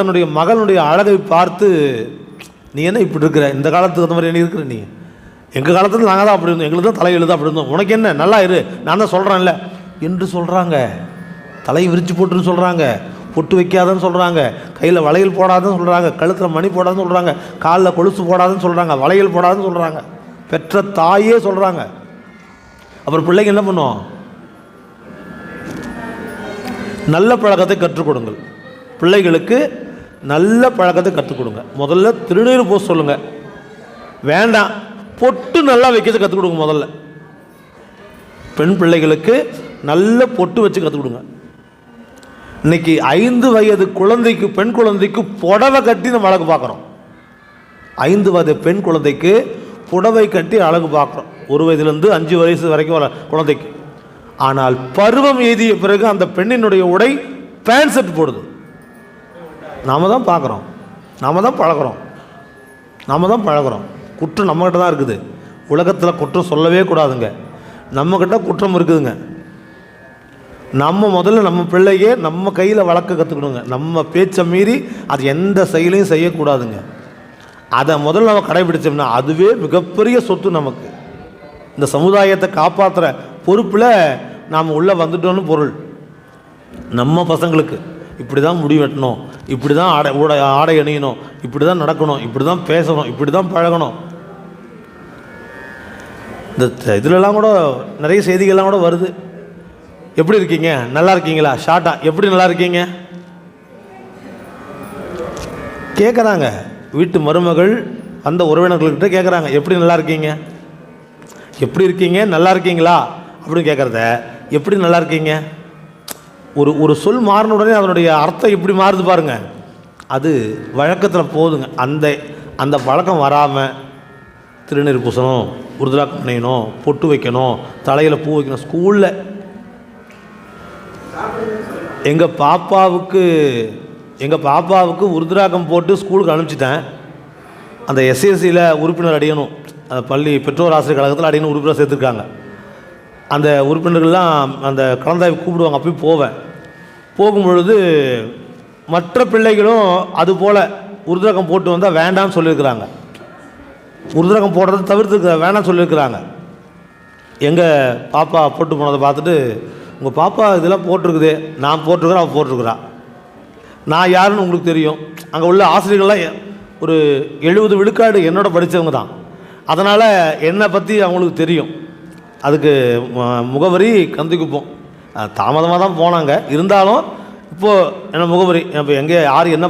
தன்னுடைய மகனுடைய அழகை பார்த்து, நீ என்ன இப்படி இருக்கிற, இந்த காலத்துக்கு அந்த மாதிரி என்ன இருக்கிற, நீ எங்கள் காலத்தில் நாங்கள் தான் அப்படி இருந்தோம், எங்களுக்கு தான் தலையெழுதான் அப்படி இருந்தோம், உனக்கு என்ன நல்லா இரு, நான் தான் சொல்கிறேன்ல என்று சொல்கிறாங்க. தலையை விரித்து போட்டுன்னு சொல்கிறாங்க, பொட்டு வைக்காதன்னு சொல்கிறாங்க, கையில் வளையல் போடாதுன்னு சொல்கிறாங்க, கழுத்தில் மணி போடாதுன்னு சொல்கிறாங்க, காலில் கொலுசு போடாதுன்னு சொல்கிறாங்க, வளையல் போடாதுன்னு சொல்கிறாங்க. பெற்ற தாயே சொல்கிறாங்க. அப்புறம் பிள்ளைங்க என்ன பண்ணுவோம்? நல்ல பழக்கத்தை கற்றுக் கொடுங்கள். பிள்ளைகளுக்கு நல்ல பழக்கத்தை கற்றுக் கொடுங்க. முதல்ல திருநீர் பூச சொல்லுங்கள், வேண்டாம் பொட்டு நல்லா வைக்கிறது கற்றுக் கொடுங்க. முதல்ல பெண் பிள்ளைகளுக்கு நல்ல பொட்டு வச்சு கற்றுக் கொடுங்க. இன்னைக்கு 5 வயது குழந்தைக்கு, பெண் குழந்தைக்கு புடவை கட்டி நம்ம அழகு பார்க்குறோம். 5 வயது பெண் குழந்தைக்கு புடவை கட்டி அழகு பார்க்குறோம், 1 வயதுலேருந்து 5 வயசு வரைக்கும் வர குழந்தைக்கு. ஆனால் பருவம் எய்திய பிறகு அந்த பெண்ணினுடைய உடை பேண்ட் ஷர்ட் போடுது. நாம் தான் பார்க்குறோம், நாம் தான் பழகிறோம். குற்றம் நம்மகிட்ட தான் இருக்குது. உலகத்தில் குற்றம் சொல்லவே கூடாதுங்க, நம்மக்கிட்ட குற்றம் இருக்குதுங்க. நம்ம முதல்ல நம்ம பிள்ளையே நம்ம கையில் வளர்க்க கற்றுக்கணுங்க. நம்ம பேச்சை மீறி அது எந்த செயலையும் செய்யக்கூடாதுங்க. அதை முதல்ல நம்ம கடைபிடிச்சோம்னா அதுவே மிகப்பெரிய சொத்து நமக்கு. இந்த சமுதாயத்தை காப்பாற்றுற பொறுப்பில் நாம் உள்ளே வந்துட்டோன்னு பொருள். நம்ம பசங்களுக்கு இப்படி தான் முடி வெட்டணும், இப்படி தான் ஆடை அணியணும், இப்படி தான் நடக்கணும், இப்படி தான் பேசணும், இப்படி தான் பழகணும். இந்த இதிலெல்லாம் கூட நிறைய செய்திகள்லாம் கூட வருது. எப்படி இருக்கீங்க, நல்லா இருக்கீங்களா, ஷார்ட்டா எப்படி நல்லா இருக்கீங்க கேட்குறாங்க. வீட்டு மருமகள் அந்த உறவினர்கள்கிட்ட கேட்குறாங்க, எப்படி நல்லா இருக்கீங்க, எப்படி இருக்கீங்க, நல்லா இருக்கீங்களா அப்படின்னு கேட்குறத, எப்படி நல்லா இருக்கீங்க. ஒரு சொல் மாறின உடனே அதனுடைய அர்த்தம் எப்படி மாறுது பாருங்க. அது வழக்கத்தில் போதுங்க. அந்த பழக்கம் வராமல் திருநீர் பூசணும், உருதுராக்கம் அணியணும், பொட்டு வைக்கணும், தலையில் பூ வைக்கணும். ஸ்கூலில் எங்கள் பாப்பாவுக்கு உருதுராக்கம் போட்டு ஸ்கூலுக்கு அனுப்பிச்சிட்டேன். அந்த எஸ்எஸ்சியில் உறுப்பினர் அடையணும், அந்த பள்ளி பெற்றோர் ஆசிரியர் கழகத்தில் அடையணும், உறுப்பினர் சேர்த்துருக்காங்க. அந்த உறுப்பினர்கள்லாம் அந்த கலந்தாய்வு கூப்பிடுவாங்க. அப்பயும் போகும்பொழுது மற்ற பிள்ளைகளும் அதுபோல் உருதுராக்கம் போட்டு வந்தால் வேண்டான்னு சொல்லியிருக்கிறாங்க. உருதுராக்கம் போடுறது தவிர்த்து வேண்டாம்னு சொல்லியிருக்கிறாங்க. எங்கள் பாப்பா போட்டு போனதை பார்த்துட்டு, உங்கள் பாப்பா இதெல்லாம் போட்டிருக்குது, நான் போட்டிருக்கிறேன், அவள் போட்டிருக்கிறா, நான் யாருன்னு உங்களுக்கு தெரியும். அங்கே உள்ள ஆசிரியர்கள்லாம் ஒரு 70 விழுக்காடு என்னோட படித்தவங்க தான். அதனால் என்னை பற்றி அவங்களுக்கு தெரியும். அதுக்கு முகவரி கந்திக்குப்போம். தாமதமாக தான் போனாங்க, இருந்தாலும் இப்போது என்ன முகவரி, இப்போ எங்கே யார் என்ன